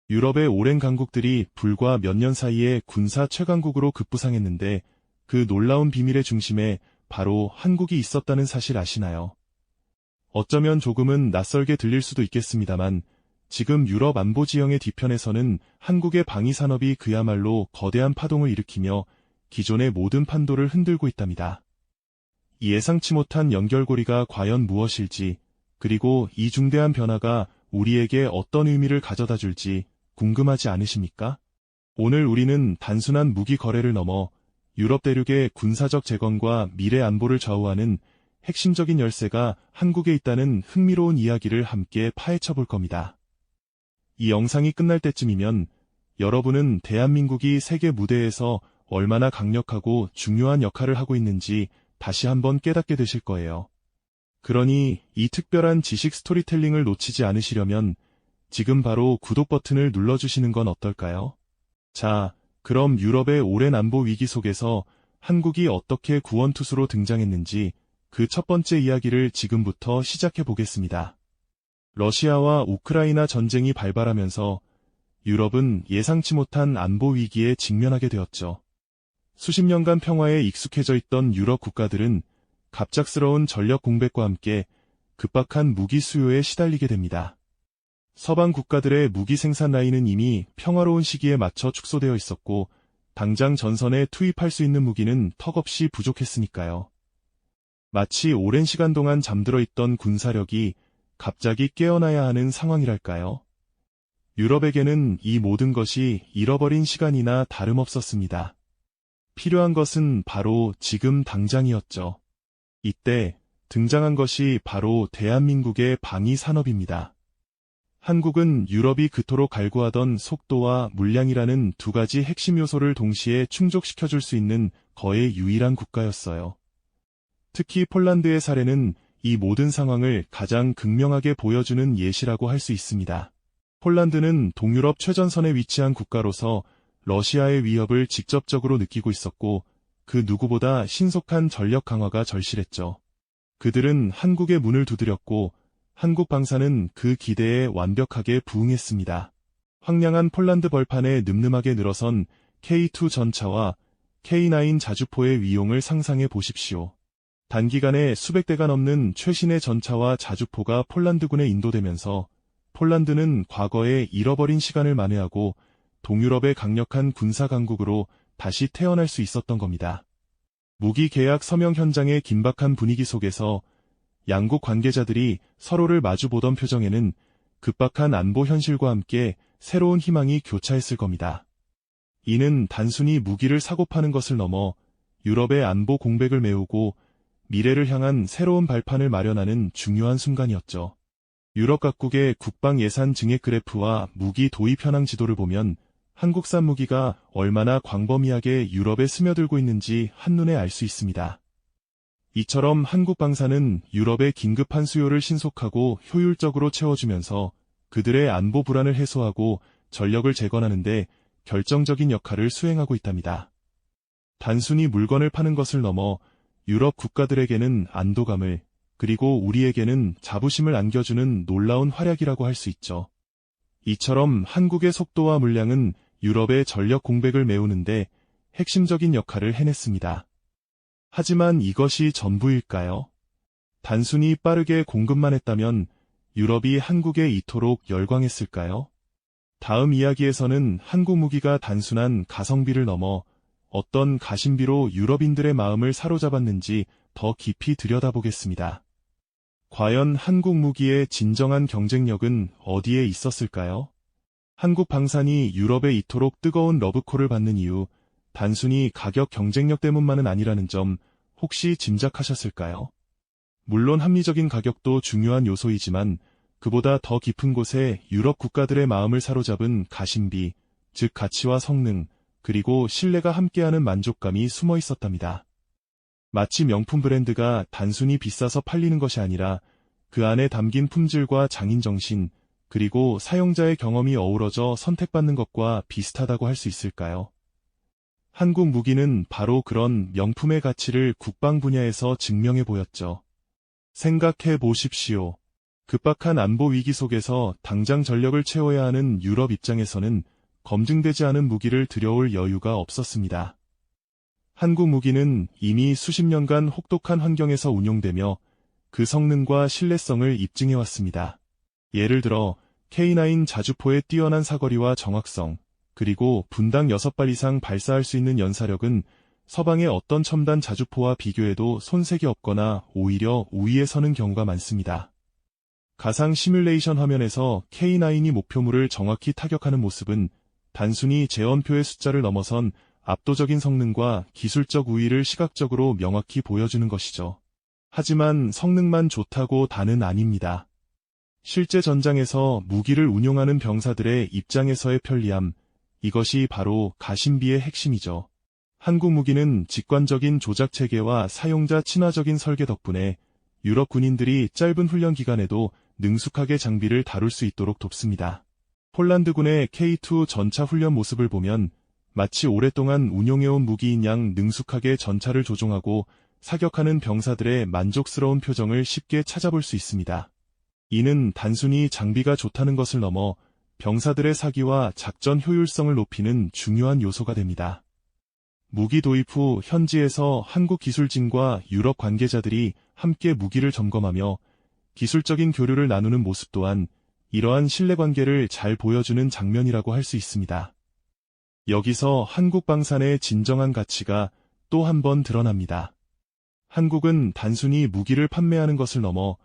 유럽의 오랜 강국들이 불과 몇 년 사이에 군사 최강국으로 급부상했는데 그 놀라운 비밀의 중심에 바로 한국이 있었다는 사실 아시나요? 어쩌면 조금은 낯설게 들릴 수도 있겠습니다만 지금 유럽 안보 지형의 뒤편에서는 한국의 방위 산업이 그야말로 거대한 파동을 일으키며 기존의 모든 판도를 흔들고 있답니다. 이 예상치 못한 연결고리가 과연 무엇일지, 그리고 이 중대한 변화가 우리에게 어떤 의미를 가져다 줄지 궁금하지 않으십니까? 오늘 우리는 단순한 무기 거래를 넘어 유럽 대륙의 군사적 재건과 미래 안보를 좌우하는 핵심적인 열쇠가 한국에 있다는 흥미로운 이야기를 함께 파헤쳐 볼 겁니다. 이 영상이 끝날 때쯤이면 여러분은 대한민국이 세계 무대에서 얼마나 강력하고 중요한 역할을 하고 있는지 다시 한번 깨닫게 되실 거예요. 그러니 이 특별한 지식 스토리텔링을 놓치지 않으시려면 지금 바로 구독 버튼을 눌러주시는 건 어떨까요? 자, 그럼 유럽의 오랜 안보 위기 속에서 한국이 어떻게 구원투수로 등장했는지 그 첫 번째 이야기를 지금부터 시작해 보겠습니다. 러시아와 우크라이나 전쟁이 발발하면서 유럽은 예상치 못한 안보 위기에 직면하게 되었죠. 수십 년간 평화에 익숙해져 있던 유럽 국가들은 갑작스러운 전력 공백과 함께 급박한 무기 수요에 시달리게 됩니다. 서방 국가들의 무기 생산 라인은 이미 평화로운 시기에 맞춰 축소되어 있었고 당장 전선에 투입할 수 있는 무기는 턱없이 부족했으니까요. 마치 오랜 시간 동안 잠들어 있던 군사력이 갑자기 깨어나야 하는 상황이랄까요? 유럽에게는 이 모든 것이 잃어버린 시간이나 다름없었습니다. 필요한 것은 바로 지금 당장이었죠. 이때 등장한 것이 바로 대한민국의 방위 산업입니다. 한국은 유럽이 그토록 갈구하던 속도와 물량이라는 두 가지 핵심 요소를 동시에 충족시켜줄 수 있는 거의 유일한 국가였어요. 특히 폴란드의 사례는 이 모든 상황을 가장 극명하게 보여주는 예시라고 할 수 있습니다. 폴란드는 동유럽 최전선에 위치한 국가로서 러시아의 위협을 직접적으로 느끼고 있었고 그 누구보다 신속한 전력 강화가 절실했죠. 그들은 한국의 문을 두드렸고 한국 방사는 그 기대에 완벽하게 부응했습니다. 황량한 폴란드 벌판에 늠름하게 늘어선 K2 전차와 K9 자주포의 위용을 상상해 보십시오. 단기간에 수백 대가 넘는 최신의 전차와 자주포가 폴란드군에 인도되면서 폴란드는 과거에 잃어버린 시간을 만회하고 동유럽의 강력한 군사 강국으로 다시 태어날 수 있었던 겁니다. 무기 계약 서명 현장의 긴박한 분위기 속에서 양국 관계자들이 서로를 마주보던 표정에는 급박한 안보 현실과 함께 새로운 희망이 교차했을 겁니다. 이는 단순히 무기를 사고 파는 것을 넘어 유럽의 안보 공백을 메우고 미래를 향한 새로운 발판을 마련하는 중요한 순간이었죠. 유럽 각국의 국방 예산 증액 그래프와 무기 도입 현황 지도를 보면 한국산 무기가 얼마나 광범위하게 유럽에 스며들고 있는지 한눈에 알 수 있습니다. 이처럼 한국 방사는 유럽의 긴급한 수요를 신속하고 효율적으로 채워주면서 그들의 안보 불안을 해소하고 전력을 재건하는 데 결정적인 역할을 수행하고 있답니다. 단순히 물건을 파는 것을 넘어 유럽 국가들에게는 안도감을, 그리고 우리에게는 자부심을 안겨주는 놀라운 활약이라고 할 수 있죠. 이처럼 한국의 속도와 물량은 유럽의 전력 공백을 메우는데 핵심적인 역할을 해냈습니다. 하지만 이것이 전부일까요? 단순히 빠르게 공급만 했다면 유럽이 한국에 이토록 열광했을까요? 다음 이야기에서는 한국 무기가 단순한 가성비를 넘어 어떤 가심비로 유럽인들의 마음을 사로잡았는지 더 깊이 들여다보겠습니다. 과연 한국 무기의 진정한 경쟁력은 어디에 있었을까요? 한국 방산이 유럽에 이토록 뜨거운 러브콜을 받는 이유, 단순히 가격 경쟁력 때문만은 아니라는 점 혹시 짐작하셨을까요? 물론 합리적인 가격도 중요한 요소이지만 그보다 더 깊은 곳에 유럽 국가들의 마음을 사로잡은 가심비, 즉 가치와 성능, 그리고 신뢰가 함께하는 만족감이 숨어 있었답니다. 마치 명품 브랜드가 단순히 비싸서 팔리는 것이 아니라 그 안에 담긴 품질과 장인정신, 그리고 사용자의 경험이 어우러져 선택받는 것과 비슷하다고 할 수 있을까요? 한국 무기는 바로 그런 명품의 가치를 국방 분야에서 증명해 보였죠. 생각해 보십시오. 급박한 안보 위기 속에서 당장 전력을 채워야 하는 유럽 입장에서는 검증되지 않은 무기를 들여올 여유가 없었습니다. 한국 무기는 이미 수십 년간 혹독한 환경에서 운용되며 그 성능과 신뢰성을 입증해왔습니다. 예를 들어 K9 자주포의 뛰어난 사거리와 정확성, 그리고 분당 6발 이상 발사할 수 있는 연사력은 서방의 어떤 첨단 자주포와 비교해도 손색이 없거나 오히려 우위에 서는 경우가 많습니다. 가상 시뮬레이션 화면에서 K9이 목표물을 정확히 타격하는 모습은 단순히 재원표의 숫자를 넘어선 압도적인 성능과 기술적 우위를 시각적으로 명확히 보여주는 것이죠. 하지만 성능만 좋다고 다는 아닙니다. 실제 전장에서 무기를 운용하는 병사들의 입장에서의 편리함, 이것이 바로 가심비의 핵심이죠. 한국 무기는 직관적인 조작 체계와 사용자 친화적인 설계 덕분에 유럽 군인들이 짧은 훈련 기간에도 능숙하게 장비를 다룰 수 있도록 돕습니다. 폴란드군의 K2 전차 훈련 모습을 보면 마치 오랫동안 운용해온 무기인 양 능숙하게 전차를 조종하고 사격하는 병사들의 만족스러운 표정을 쉽게 찾아볼 수 있습니다. 이는 단순히 장비가 좋다는 것을 넘어 병사들의 사기와 작전 효율성을 높이는 중요한 요소가 됩니다. 무기 도입 후 현지에서 한국 기술진과 유럽 관계자들이 함께 무기를 점검하며 기술적인 교류를 나누는 모습 또한 이러한 신뢰관계를 잘 보여주는 장면이라고 할 수 있습니다. 여기서 한국 방산의 진정한 가치가 또 한 번 드러납니다. 한국은 단순히 무기를 판매하는 것을 넘어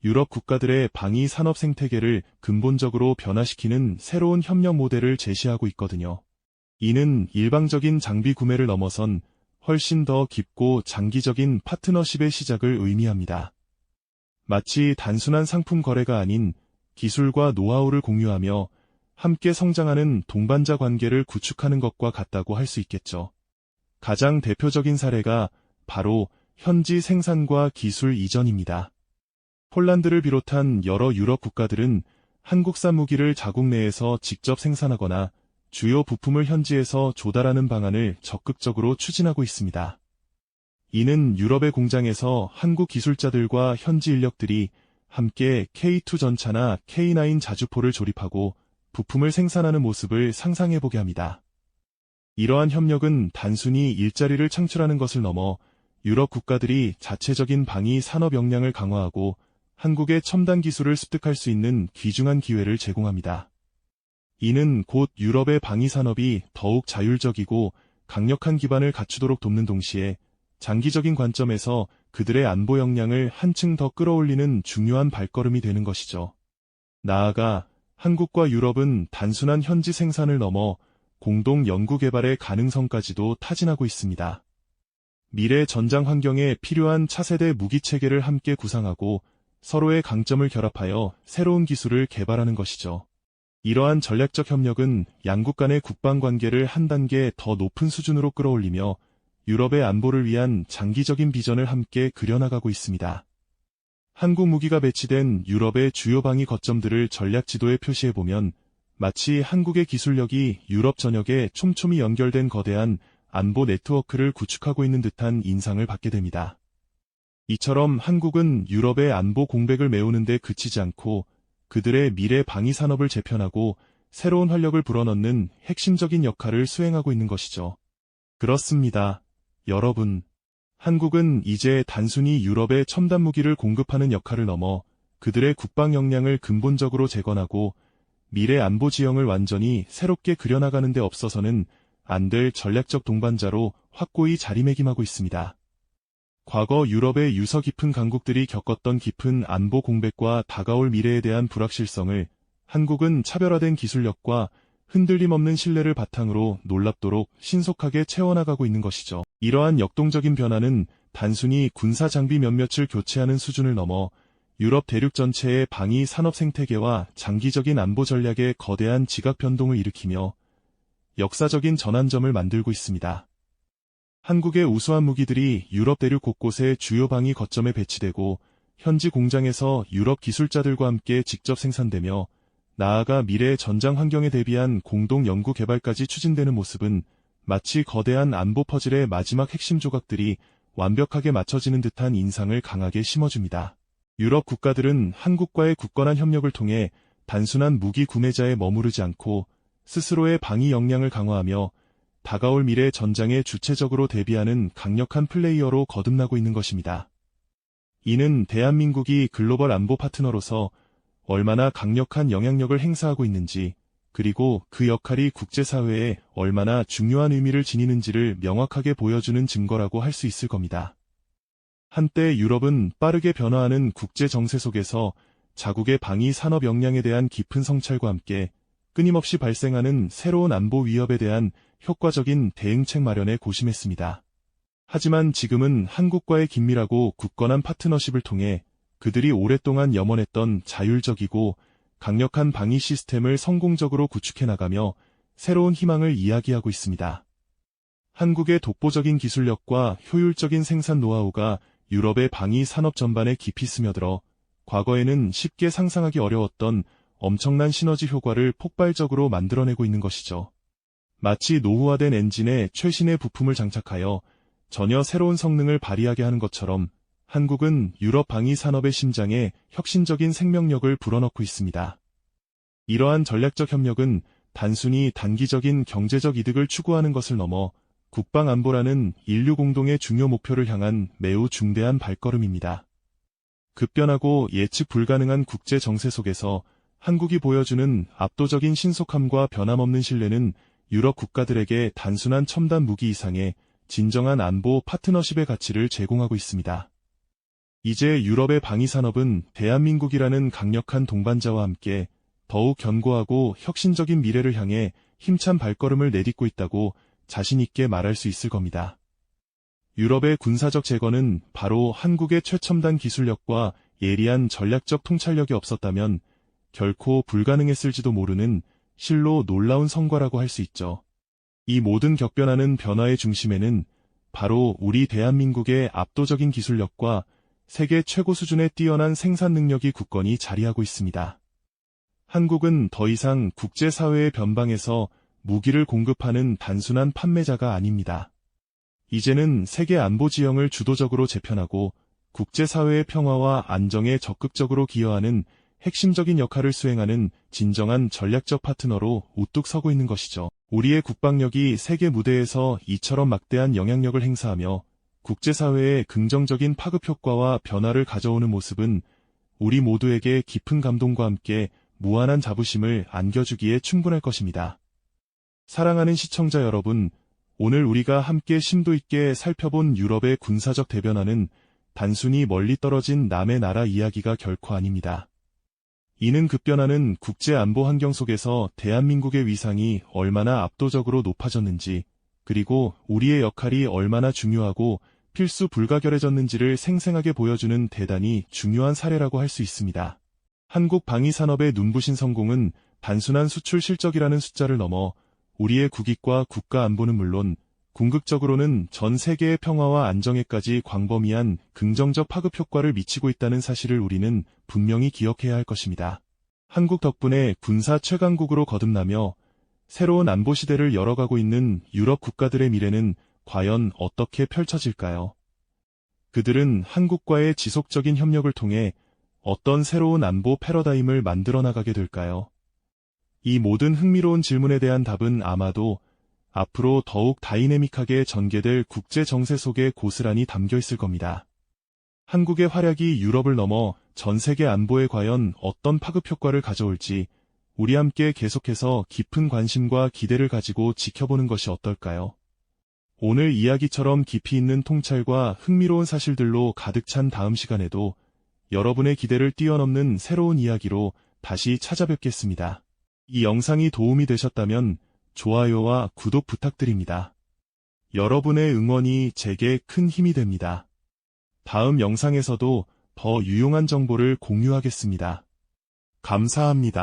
유럽 국가들의 방위 산업 생태계를 근본적으로 변화시키는 새로운 협력 모델을 제시하고 있거든요. 이는 일방적인 장비 구매를 넘어선 훨씬 더 깊고 장기적인 파트너십의 시작을 의미합니다. 마치 단순한 상품 거래가 아닌 기술과 노하우를 공유하며 함께 성장하는 동반자 관계를 구축하는 것과 같다고 할 수 있겠죠. 가장 대표적인 사례가 바로 현지 생산과 기술 이전입니다. 폴란드를 비롯한 여러 유럽 국가들은 한국산 무기를 자국 내에서 직접 생산하거나 주요 부품을 현지에서 조달하는 방안을 적극적으로 추진하고 있습니다. 이는 유럽의 공장에서 한국 기술자들과 현지 인력들이 함께 K2 전차나 K9 자주포를 조립하고 부품을 생산하는 모습을 상상해보게 합니다. 이러한 협력은 단순히 일자리를 창출하는 것을 넘어 유럽 국가들이 자체적인 방위 산업 역량을 강화하고 한국의 첨단 기술을 습득할 수 있는 귀중한 기회를 제공합니다. 이는 곧 유럽의 방위 산업이 더욱 자율적이고 강력한 기반을 갖추도록 돕는 동시에 장기적인 관점에서 그들의 안보 역량을 한층 더 끌어올리는 중요한 발걸음이 되는 것이죠. 나아가 한국과 유럽은 단순한 현지 생산을 넘어 공동 연구 개발의 가능성까지도 타진하고 있습니다. 미래 전장 환경에 필요한 차세대 무기 체계를 함께 구상하고 서로의 강점을 결합하여 새로운 기술을 개발하는 것이죠. 이러한 전략적 협력은 양국 간의 국방 관계를 한 단계 더 높은 수준으로 끌어올리며 유럽의 안보를 위한 장기적인 비전을 함께 그려나가고 있습니다. 한국 무기가 배치된 유럽의 주요 방위 거점들을 전략 지도에 표시해보면 마치 한국의 기술력이 유럽 전역에 촘촘히 연결된 거대한 안보 네트워크를 구축하고 있는 듯한 인상을 받게 됩니다. 이처럼 한국은 유럽의 안보 공백을 메우는 데 그치지 않고 그들의 미래 방위 산업을 재편하고 새로운 활력을 불어넣는 핵심적인 역할을 수행하고 있는 것이죠. 그렇습니다. 여러분, 한국은 이제 단순히 유럽의 첨단 무기를 공급하는 역할을 넘어 그들의 국방 역량을 근본적으로 재건하고 미래 안보 지형을 완전히 새롭게 그려나가는 데 없어서는 안 될 전략적 동반자로 확고히 자리매김하고 있습니다. 과거 유럽의 유서 깊은 강국들이 겪었던 깊은 안보 공백과 다가올 미래에 대한 불확실성을 한국은 차별화된 기술력과 흔들림 없는 신뢰를 바탕으로 놀랍도록 신속하게 채워나가고 있는 것이죠. 이러한 역동적인 변화는 단순히 군사 장비 몇몇을 교체하는 수준을 넘어 유럽 대륙 전체의 방위 산업 생태계와 장기적인 안보 전략의 거대한 지각 변동을 일으키며 역사적인 전환점을 만들고 있습니다. 한국의 우수한 무기들이 유럽 대륙 곳곳의 주요 방위 거점에 배치되고 현지 공장에서 유럽 기술자들과 함께 직접 생산되며 나아가 미래의 전장 환경에 대비한 공동 연구 개발까지 추진되는 모습은 마치 거대한 안보 퍼즐의 마지막 핵심 조각들이 완벽하게 맞춰지는 듯한 인상을 강하게 심어줍니다. 유럽 국가들은 한국과의 굳건한 협력을 통해 단순한 무기 구매자에 머무르지 않고 스스로의 방위 역량을 강화하며 다가올 미래 전장에 주체적으로 대비하는 강력한 플레이어로 거듭나고 있는 것입니다. 이는 대한민국이 글로벌 안보 파트너로서 얼마나 강력한 영향력을 행사하고 있는지, 그리고 그 역할이 국제사회에 얼마나 중요한 의미를 지니는지를 명확하게 보여주는 증거라고 할 수 있을 겁니다. 한때 유럽은 빠르게 변화하는 국제 정세 속에서 자국의 방위 산업 역량에 대한 깊은 성찰과 함께 끊임없이 발생하는 새로운 안보 위협에 대한 효과적인 대응책 마련에 고심했습니다. 하지만 지금은 한국과의 긴밀하고 굳건한 파트너십을 통해 그들이 오랫동안 염원했던 자율적이고 강력한 방위 시스템을 성공적으로 구축해 나가며 새로운 희망을 이야기하고 있습니다. 한국의 독보적인 기술력과 효율적인 생산 노하우가 유럽의 방위 산업 전반에 깊이 스며들어 과거에는 쉽게 상상하기 어려웠던 엄청난 시너지 효과를 폭발적으로 만들어내고 있는 것이죠. 마치 노후화된 엔진에 최신의 부품을 장착하여 전혀 새로운 성능을 발휘하게 하는 것처럼 한국은 유럽 방위 산업의 심장에 혁신적인 생명력을 불어넣고 있습니다. 이러한 전략적 협력은 단순히 단기적인 경제적 이득을 추구하는 것을 넘어 국방안보라는 인류 공동의 중요 목표를 향한 매우 중대한 발걸음입니다. 급변하고 예측 불가능한 국제 정세 속에서 한국이 보여주는 압도적인 신속함과 변함없는 신뢰는 유럽 국가들에게 단순한 첨단 무기 이상의 진정한 안보 파트너십의 가치를 제공하고 있습니다. 이제 유럽의 방위 산업은 대한민국이라는 강력한 동반자와 함께 더욱 견고하고 혁신적인 미래를 향해 힘찬 발걸음을 내딛고 있다고 자신 있게 말할 수 있을 겁니다. 유럽의 군사적 재건은 바로 한국의 최첨단 기술력과 예리한 전략적 통찰력이 없었다면 결코 불가능했을지도 모르는 실로 놀라운 성과라고 할 수 있죠. 이 모든 격변하는 변화의 중심에는 바로 우리 대한민국의 압도적인 기술력과 세계 최고 수준의 뛰어난 생산 능력이 굳건히 자리하고 있습니다. 한국은 더 이상 국제사회의 변방에서 무기를 공급하는 단순한 판매자가 아닙니다. 이제는 세계 안보 지형을 주도적으로 재편하고 국제사회의 평화와 안정에 적극적으로 기여하는 핵심적인 역할을 수행하는 진정한 전략적 파트너로 우뚝 서고 있는 것이죠. 우리의 국방력이 세계 무대에서 이처럼 막대한 영향력을 행사하며 국제사회에 긍정적인 파급 효과와 변화를 가져오는 모습은 우리 모두에게 깊은 감동과 함께 무한한 자부심을 안겨주기에 충분할 것입니다. 사랑하는 시청자 여러분, 오늘 우리가 함께 심도 있게 살펴본 유럽의 군사적 대변화는 단순히 멀리 떨어진 남의 나라 이야기가 결코 아닙니다. 이는 급변하는 국제 안보 환경 속에서 대한민국의 위상이 얼마나 압도적으로 높아졌는지, 그리고 우리의 역할이 얼마나 중요하고 필수 불가결해졌는지를 생생하게 보여주는 대단히 중요한 사례라고 할 수 있습니다. 한국 방위 산업의 눈부신 성공은 단순한 수출 실적이라는 숫자를 넘어 우리의 국익과 국가 안보는 물론 궁극적으로는 전 세계의 평화와 안정에까지 광범위한 긍정적 파급 효과를 미치고 있다는 사실을 우리는 분명히 기억해야 할 것입니다. 한국 덕분에 군사 최강국으로 거듭나며 새로운 안보 시대를 열어가고 있는 유럽 국가들의 미래는 과연 어떻게 펼쳐질까요? 그들은 한국과의 지속적인 협력을 통해 어떤 새로운 안보 패러다임을 만들어 나가게 될까요? 이 모든 흥미로운 질문에 대한 답은 아마도 앞으로 더욱 다이내믹하게 전개될 국제 정세 속에 고스란히 담겨 있을 겁니다. 한국의 활약이 유럽을 넘어 전 세계 안보에 과연 어떤 파급 효과를 가져올지 우리 함께 계속해서 깊은 관심과 기대를 가지고 지켜보는 것이 어떨까요? 오늘 이야기처럼 깊이 있는 통찰과 흥미로운 사실들로 가득 찬 다음 시간에도 여러분의 기대를 뛰어넘는 새로운 이야기로 다시 찾아뵙겠습니다. 이 영상이 도움이 되셨다면 좋아요와 구독 부탁드립니다. 여러분의 응원이 제게 큰 힘이 됩니다. 다음 영상에서도 더 유용한 정보를 공유하겠습니다. 감사합니다.